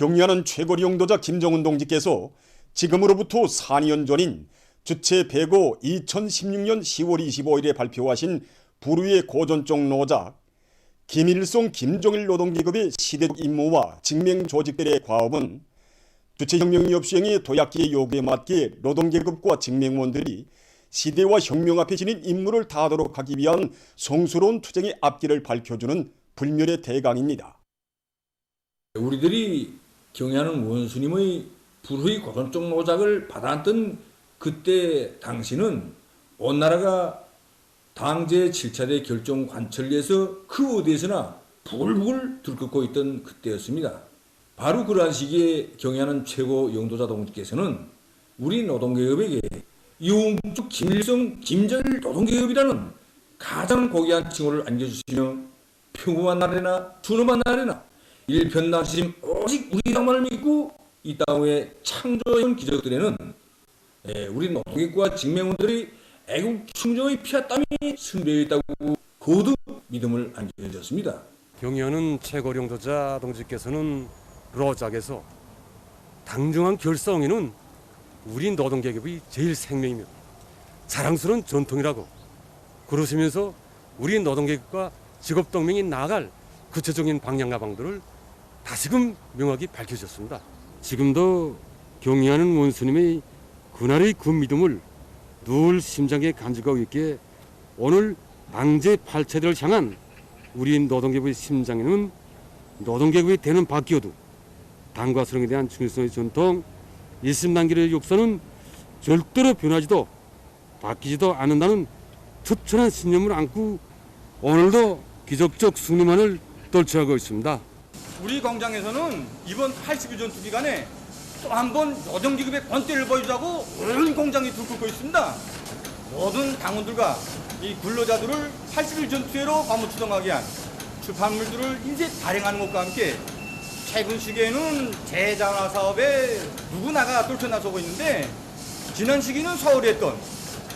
경의하는 최고 용도자 김정은 동지께서 지금으로부터 4년 전인 주체 105 2016년 10월 25일에 발표하신 불후의 고전적 노작 김일성 김정일 노동계급의 시대적 임무와 직맹 조직들의 과업은 주체혁명 역수행의 도약기의 요구에 맞게 노동계급과 직맹원들이 시대와 혁명 앞에 지닌 임무를 다하도록 하기 위한 성스러운 투쟁의 앞길을 밝혀주는 불멸의 대강입니다. 우리들이 경의하는 원수님의 불후의 고전적 노작을 받아안던 그때 당시는 온 나라가 당제 7차대 결정 관철리에서 그 어디에서나 부글부글 들끓고 있던 그때였습니다. 바로 그러한 시기에 경의하는 최고 영도자 동지께서는 우리 노동계급에게 이웅적 김일성 김정일 노동계급이라는 가장 고귀한 칭호를 안겨주시며 평범한 날에나 준엄한 날에나 일편단심 오직 우리 당만을 믿고 이 땅의 창조해온 기적들에는 우리 노동계급과 직맹원들이 애국 충정의 피와 땀이 승배해 있다고 거듭 믿음을 안겨주셨습니다. 경의하는 최고 영도자 동지께서는 로작에서 당중한 결성에는 우리 노동계급의 제일 생명이며 자랑스러운 전통이라고 그러시면서 우리 노동계급과 직업동맹이 나아갈 구체적인 방향과 방도를 다시금 명확히 밝혀주셨습니다. 지금도 경의하는 원수님의 그날의 그 믿음을 늘 심장에 간직하고 있기에 오늘 당제 8차대를 향한 우리 노동계급의 심장에는 노동계급이 되는 바뀌어도 당과 수령에 대한 중요성의 전통, 일심단결의 역사는 절대로 변하지도 바뀌지도 않는다는 투철한 신념을 안고 오늘도 기적적 승리만을 떨쳐가고 있습니다. 우리 공장에서는 이번 80일 전투 기간에 또 한 번 노동계급의 권태를 보여주자고 온 공장이 들끓고 있습니다. 모든 당원들과 이 근로자들을 80일 전투회로 과무추동하게 한 출판물들을 인쇄 발행하는 것과 함께 최근 시기에는 재장화 사업에 누구나가 떨쳐나서고 있는데 지난 시기는 서울이 했던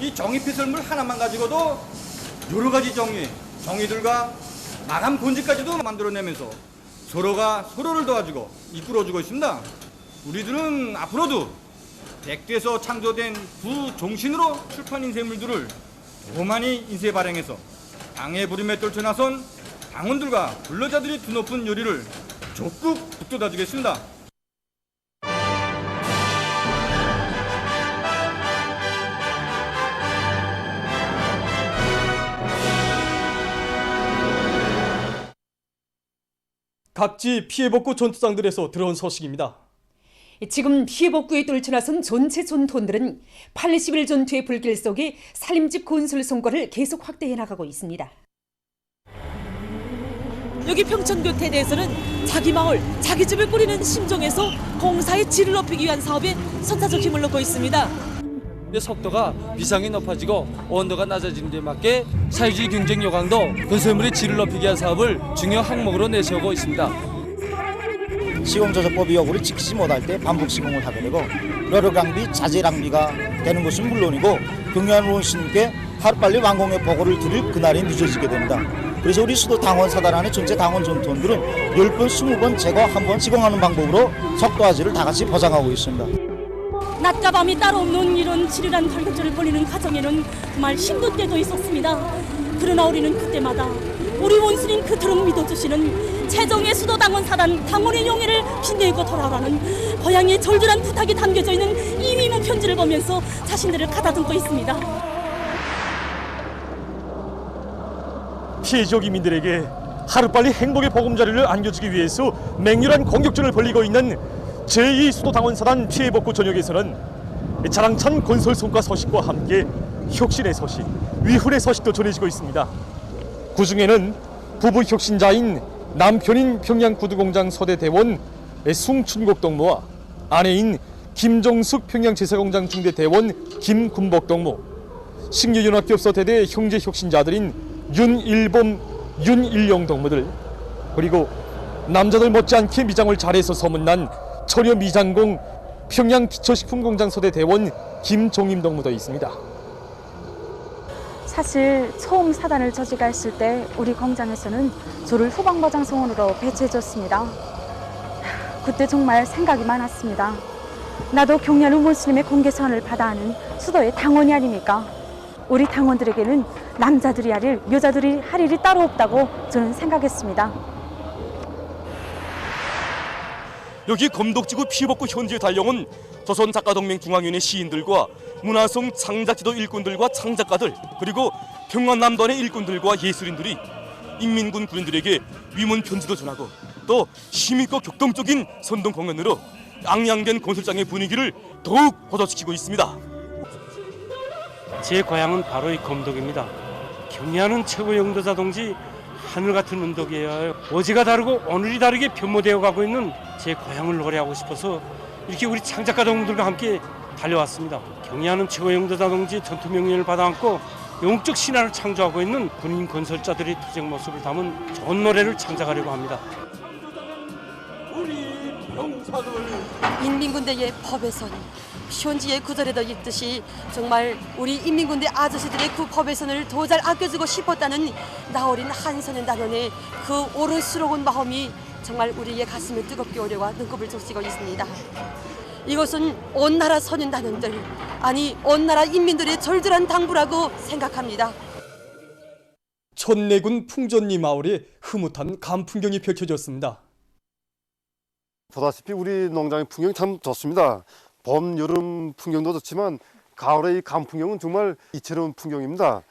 이 정의 폐설물 하나만 가지고도 여러 가지 정의들과 마감 본질까지도 만들어내면서 서로가 서로를 도와주고 이끌어주고 있습니다. 우리들은 앞으로도 백두에서 창조된 그 정신으로 출판 인쇄물들을 더 많이 인쇄 발행해서 당의 부름에 떨쳐나선 당원들과 근로자들이 드높은 요리를 적극 북돋아주겠습니다. 각지 피해복구 전투장들에서 들어온 소식입니다. 지금 피해복구에 떨쳐나선 전체 전톤들은 80일 전투의 불길 속에 살림집 건설 성과를 계속 확대해 나가고 있습니다. 여기 평촌교태대에서는 자기 마을, 자기 집을 꾸리는 심정에서 공사의 질을 높이기 위한 사업에 선사적 힘을 넣고 있습니다. 속도가 비상이 높아지고 온도가 낮아지는 데 맞게 사회주의 경쟁 요강도 건설물의 질을 높이기 위한 사업을 중요 항목으로 내세우고 있습니다. 시공조정법 요구를 지키지 못할 때 반복 시공을 하게 되고 여러 낭비, 자재 낭비가 되는 것은 물론이고 경의하는 원수님께 하루빨리 완공의 보고를 드릴 그날이 늦어지게 됩니다. 그래서 우리 수도 당원 사단안의 전체 당원 전투원들은 10번, 20번 제거, 한번 시공하는 방법으로 속도화질을 다 같이 보장하고 있습니다. 낮과 밤이 따로 없는 이런 치밀한 발격전을 벌이는 과정에는 정말 힘든 때도 있었습니다. 그러나 우리는 그때마다 우리 원수님 그토록 믿어주시는 최정의 수도당원 사단 당원의 용의를 빛내고 돌아오라는 고향의 절절한 부탁이 담겨져 있는 이 위문 편지를 보면서 자신들을 가다듬고 있습니다. 피해 지역 이민들에게 하루빨리 행복의 보금자리를 안겨주기 위해서 맹렬한 공격전을 벌이고 있는 제2수도당원사단 피해복구 전역에서는 자랑찬 건설 성과 소식과 함께 혁신의 소식, 위훈의 소식도 전해지고 있습니다. 그중에는 부부 혁신자인 남편인 평양구두공장 소대대원 숭춘국 동무와 아내인 김정숙 평양제사공장 중대대원 김군복 동무, 식료연합기업소 대대 형제 혁신자들인 윤일범, 윤일용 동무들, 그리고 남자들 못지않게 미장을 잘해서 소문난 처녀 미장공 평양기초식품공장 소대대원 김종임 동무도 있습니다. 사실 처음 사단을 조직했을 때 우리 공장에서는 저를 후방과장성원으로 배치해줬습니다. 그때 정말 생각이 많았습니다. 나도 경련 의원스님의 공개 선언을 받아 하는 수도의 당원이 아닙니까? 우리 당원들에게는 남자들이 할 일, 여자들이 할 일이 따로 없다고 저는 생각했습니다. 여기 검독지구 피해복구 현지에 달려온 조선작가동맹 중앙위원회 시인들과 문화성 창작지도 일꾼들과 창작가들, 그리고 평안남단의 일꾼들과 예술인들이 인민군 군인들에게 위문 편지도 전하고 또 힘있고 격동적인 선동 공연으로 앙양된 건설장의 분위기를 더욱 고조시키고 있습니다. 제 고향은 바로 이 검독입니다. 경리하는 최고 영도자 동지 하늘 같은 운덕이에요. 어제가 다르고 오늘이 다르게 변모되어 가고 있는 제 고향을 노래하고 싶어서 이렇게 우리 창작가 동무들과 함께 달려왔습니다. 경리하는 최고 영도자 동지 전투 명령을 받아 안고 영적 신화를 창조하고 있는 군인 건설자들의 투쟁 모습을 담은 좋은 노래를 창작하려고 합니다. 인민군대의 법외선, 시온지의 구절에도 읽듯이 정말 우리 인민군대 아저씨들의 그 법외선을 더 잘 아껴주고 싶었다는 나어린 한선의 단원의 그 오른스러운 마음이 정말 우리의 가슴을 뜨겁게 오려와 눈곱을 적시고 있습니다. 이것은 온 나라 선인단원들, 아니 온 나라 인민들의 절절한 당부라고 생각합니다. 천내군 풍전리 마을에 흐뭇한 감 풍경이 펼쳐졌습니다. 보다시피 우리 농장의 풍경이 참 좋습니다. 봄, 여름 풍경도 좋지만 가을의 이 감 풍경은 정말 이채로운 풍경입니다.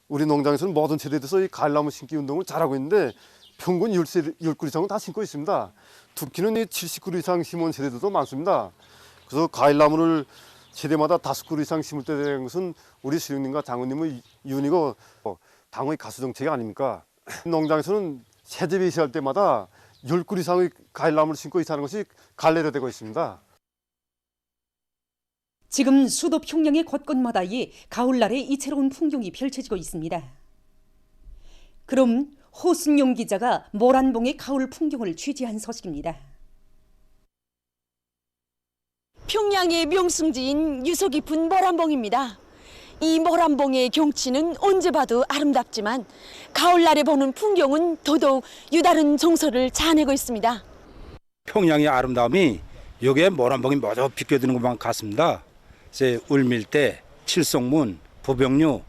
우리 농장에서는 모든 세대에 대해서 이 가을나무 심기 운동을 잘하고 있는데 평균 10그루 이상은 다 심고 있습니다. 특히는 이 70그루 이상 심은 세대들도 많습니다. 그래서 가을나무를 세대마다 5그루 이상 심을 때 되는 것은 우리 수령님과 장로님의 이윤이고 당의 가수 정책이 아닙니까? 농장에서는 세제 배시할 때마다 10그루 이상의 가을나무를 심고 있다는 것이 관례로 되고 있습니다. 지금 수도 평양의 곳곳마다의 가을날의 이채로운 풍경이 펼쳐지고 있습니다. 그럼 호순용 기자가 모란봉의 가을 풍경을 취재한 소식입니다. 평양의 명승지인 유서 깊은 모란봉입니다. 이 모란봉의 경치는 언제 봐도 아름답지만 가을날에 보는 풍경은 더더욱 유다른 정서를 자아내고 있습니다. 평양의 아름다움이 여기에 모란봉이 모두 비껴드는 것만 같습니다. 울밀대, 칠성문, 부병류,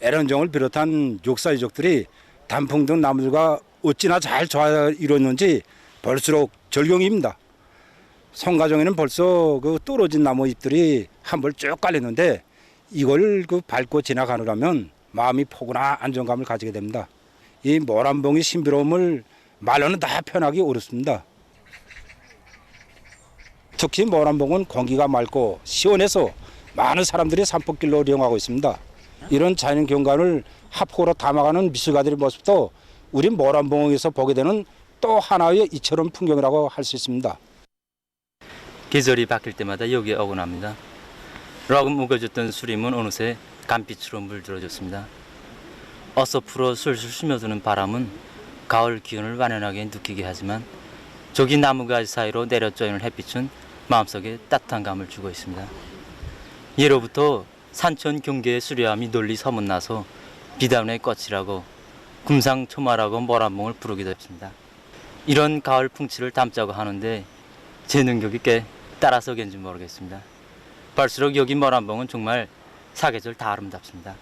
애런정을 비롯한 역사유적들이 단풍 등 나무들과 어찌나 잘 조화 이루었는지 볼수록 절경입니다. 성가정에는 벌써 그 떨어진 나무 잎들이 한 벌 쭉 깔렸는데 이걸 밟고 지나가느라면 마음이 포근한 안정감을 가지게 됩니다. 이 모란봉의 신비로움을 말로는 다 표현하기 어렵습니다. 특히 모란봉은 공기가 맑고 시원해서 많은 사람들이 산법길로 이용하고 있습니다. 이런 자연 경관을 합곡으로 담아가는 미술가들의 모습도 우리 모란봉에서 보게 되는 또 하나의 이처럼 풍경이라고 할 수 있습니다. 계절이 바뀔 때마다 여기에 오곤 합니다. 러금 묵어졌던 수림은 어느새 간빛으로 물들어졌습니다. 어서프로 술술 스며드는 바람은 가을 기운을 완연하게 느끼게 하지만 저기 나무가지 사이로 내려쬐는 햇빛은 마음속에 따뜻한 감을 주고 있습니다. 예로부터 산천 경계의 수려함이 널리 소문나서 비단의 꽃이라고 금상초마라고 모란봉을 부르기도 했습니다. 이런 가을 풍치를 담자고 하는데 제 능력이 꽤 따라서겠는지 모르겠습니다. 볼수록 여기 모란봉은 정말 사계절 다 아름답습니다.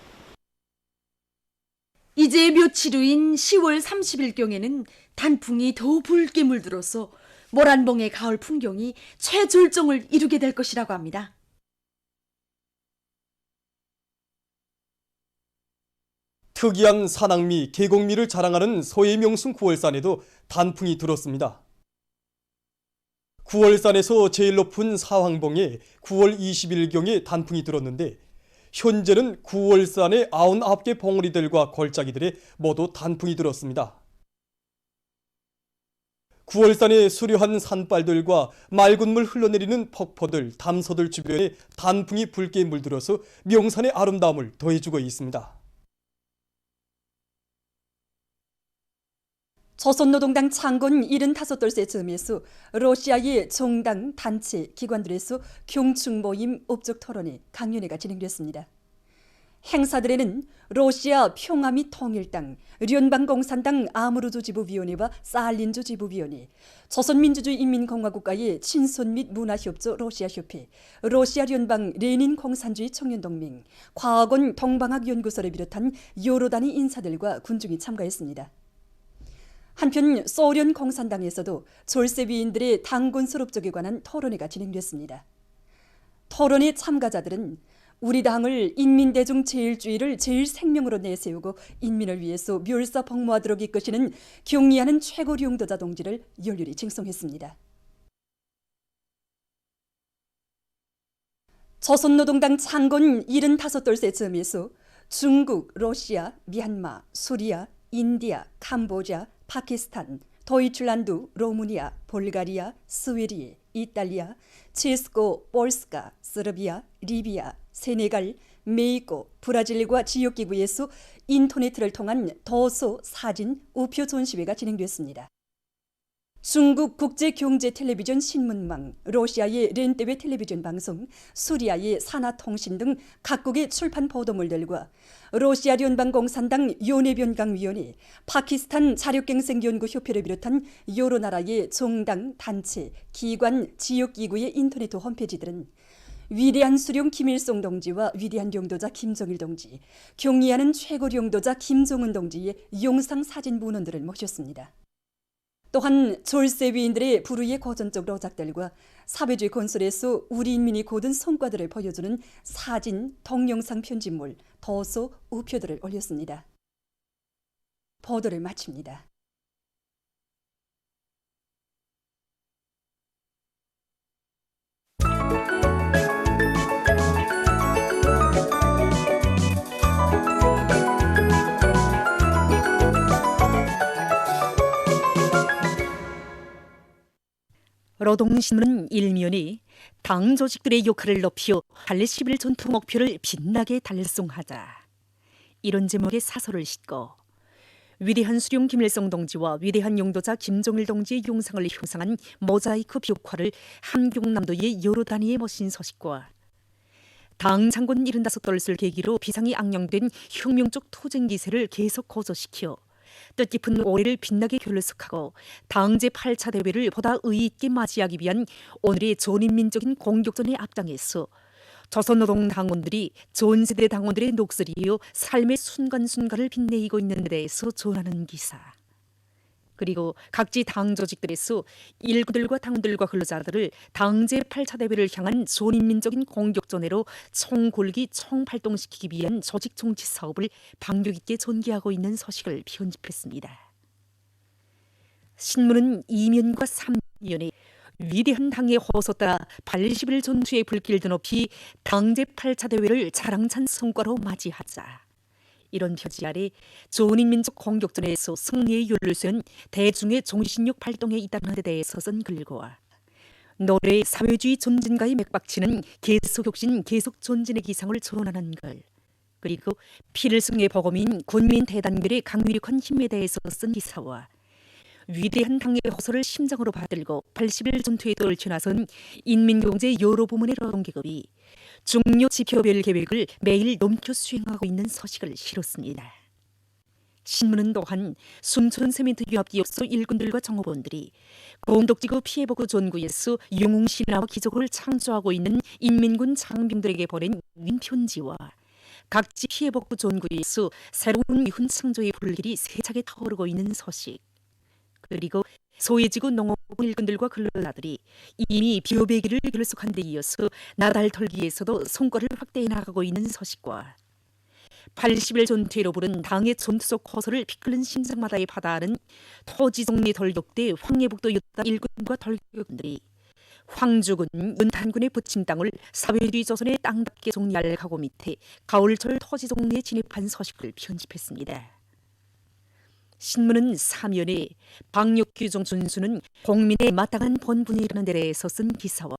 이제 며칠 후인 10월 30일경에는 단풍이 더 붉게 물들어서 모란봉의 가을 풍경이 최절정을 이루게 될 것이라고 합니다. 특이한 산악미, 계곡미를 자랑하는 서해명순 9월산에도 단풍이 들었습니다. 9월산에서 제일 높은 사황봉에 9월 20일경에 단풍이 들었는데 현재는 9월산의 99개 봉우리들과 걸작이들에 모두 단풍이 들었습니다. 9월산의 수려한 산발들과 맑은 물 흘러내리는 폭포들, 담소들 주변에 단풍이 붉게 물들어서 명산의 아름다움을 더해주고 있습니다. 조선노동당 창건 75돌째 즈음에서 러시아의 정당, 단체, 기관들에서 경축 모임, 업적 토론회, 강연회가 진행됐습니다. 행사들에는 러시아 평화 및 통일당, 련방공산당 아무르조 지부위원회와 살린조 지부위원회, 조선민주주의 인민공화국과의 친손 및 문화협조 러시아협회, 러시아聯邦 레닌 공산주의 청년동맹, 과학원 동방학연구소를 비롯한 여러 단위 인사들과 군중이 참가했습니다. 한편 소련 공산당에서도 졸세위인들의 당군 수롭족에 관한 토론회가 진행됐습니다. 토론회 참가자들은 우리 당을 인민대중 제일주의를 제일 생명으로 내세우고 인민을 위해서 멸사복무하도록 이끄시는 경의하는 최고領導자 동지를 열렬히 칭송했습니다. 조선노동당 창건 75돌째 즈음에서 중국, 러시아, 미얀마, 수리아, 인디아, 캄보디아, 파키스탄, 도이틀란드, 로마니아, 볼가리아, 스웨리에, 이탈리아, 체스코, 볼스카, 서르비아, 리비아, 세네갈, 메xi코, 브라질과 지역기구에서 인터넷을 통한 도서, 사진, 우표 전시회가 진행됐습니다. 중국 국제경제텔레비전 신문망, 러시아의 렌테베 텔레비전 방송, 수리아의 산하통신 등 각국의 출판 보도물들과 러시아聯邦공산당 연해변강위원회, 파키스탄 자력갱생연구협회를 비롯한 여러 나라의 정당, 단체, 기관, 지역기구의 인터넷 홈페이지들은 위대한 수령 김일성 동지와 위대한領導자 김정일 동지, 경의하는 최고領導자 김정은 동지의 영상 사진 문헌들을 모셨습니다. 또한 졸세위인들의 불의의 고전적 로작들과 사회주의 건설에서 우리 인민이 거둔 성과들을 보여주는 사진, 동영상 편집물, 도서, 우표들을 올렸습니다. 보도를 마칩니다. 노동신문은 일면이 당 조직들의 역할을 높여 80일 전투 목표를 빛나게 달성하자, 이런 제목의 사설을 싣고 위대한 수령 김일성 동지와 위대한 용도자 김정일 동지의 용상을 형상한 모자이크 벽화를 함경남도의 여러 단위의 멋진 서식과 당 창건 75돌을 계기로 비상이 악령된 혁명적 투쟁 기세를 계속 고조시켜 뜻깊은 올해를 빛나게 결석하고 당 제8차 대회를 보다 의의 있게 맞이하기 위한 오늘의 전인민적인 공격전에 앞당해서 조선노동 당원들이 전 세대 당원들의 녹슬이요 삶의 순간순간을 빛내고 있는 데 대해서 전하는 기사, 그리고 각지 당 조직들에서 일구들과 당원들과 근로자들을 당 제8차 대회를 향한 전인민적인 공격전으로 총골기 총발동시키기 위한 조직 정치 사업을 방력 있게 전개하고 있는 소식을 편집했습니다. 신문은 2면과 3면에 위대한 당의 호소 따라 80일 전투의 불길을 드높이 당 제8차 대회를 자랑찬 성과로 맞이하자, 이런 표지 아래 전인민족 공격전에서 승리의 열쇠는 대중의 정신력 발동에 있다는 데 대해서 쓴 글과 노래의 사회주의 전진가의 맥박치는 계속 혁신 계속 전진의 기상을 전하는 글, 그리고 피를 승의 보검인 군민 대단결의 강위력한 힘에 대해서 쓴 기사와 위대한 당의 호소를 심장으로 받들고 80일 전투에 떨쳐나선 인민경제 여러 부문의 노동계급이 중요 지표별 계획을 매일 넘겨 수행하고 있는 소식을 실었습니다. 신문은 또한 순천세멘트유합기업소 일꾼들과 정호원들이 공덕지구 피해보고 전구에서 영웅신화와 기적을 창조하고 있는 인민군 장병들에게 보낸 윈편지와 각지 피해복구 전구에서 새로운 미훈 창조의 불길이 세차게 타오르고 있는 소식, 그리고 소외지구 농업부 일꾼들과 근로자들이 이미 비오배기를 결속한 데 이어서 나달 털기에서도 성과를 확대해 나가고 있는 소식과 80일 전투로 부른 당의 전투적 호소를 피클른 심장마다에 받아하는 토지정리 돌격대 황해북도 여당 일꾼과 돌격군들이 황주군, 연탄군의 부친 땅을 사회주의 조선의 땅답게 정리할 각오 밑에 가을철 토지정리에 진입한 소식을 편집했습니다. 신문은 사면에 방역규정 준수는 국민의 마땅한 본분이라는 데 대해서 쓴 기사와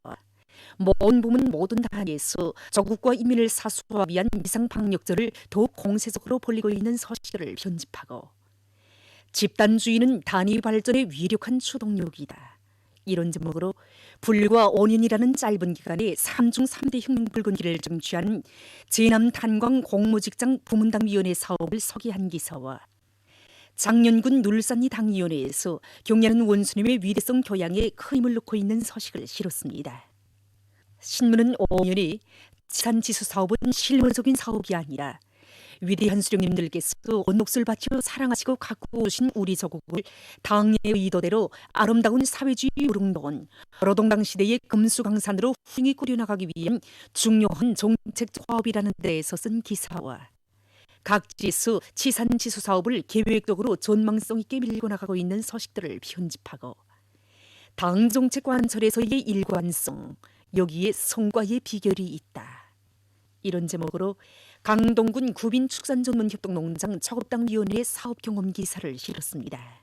모든 부문 모든 단위에서 조국과 인민을 사수하기 위한 비상방역절을 더욱 공세적으로 벌이고 있는 소식을 편집하고 집단주의는 단위 발전의 위력한 추동력이다, 이런 제목으로 불과 5년이라는 짧은 기간에 3중 3대 혁명 붉은기를 쟁취한 제남 탄광 공무직장 부문당위원회 사업을 소개한 기사와 장년군 눌산리 당위원회에서 경례하는 원수님의 위대성 교양에 큰 힘을 놓고 있는 소식을 실었습니다. 신문은 5년에 지산지수 사업은 실무적인 사업이 아니라 위대한 수령님들께서 온 몫을 바쳐 사랑하시고 갖고 오신 우리 조국을 당의 의도대로 아름다운 사회주의 우릉도원 노동당 시대의 금수강산으로 훌륭히 꾸려나가기 위한 중요한 정책 사업이라는 데에서 쓴 기사와 각 지수, 지산지수 사업을 계획적으로 전망성 있게 밀고 나가고 있는 소식들을 편집하고 당 정책 관철에서의 일관성, 여기에 성과의 비결이 있다. 이런 제목으로 강동군 구빈축산전문협동농장 작업당위원회 사업경험 기사를 실었습니다.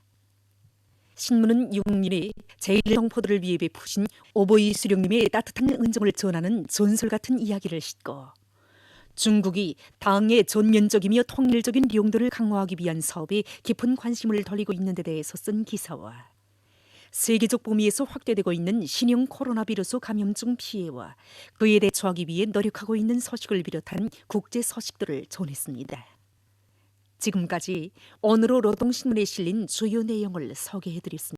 신문은 6년에 제1동포들을 위해 베푸신 오보이 수령님의 따뜻한 은정을 전하는 전설 같은 이야기를 싣고 중국이 당의 전면적이며 통일적인 용도를 강화하기 위한 사업에 깊은 관심을 돌리고 있는 데 대해서 쓴 기사와 세계적 범위에서 확대되고 있는 신형 코로나 비루스 감염증 피해와 그에 대처하기 위해 노력하고 있는 소식을 비롯한 국제 소식들을 전했습니다. 지금까지 오늘로 노동신문에 실린 주요 내용을 소개해드렸습니다.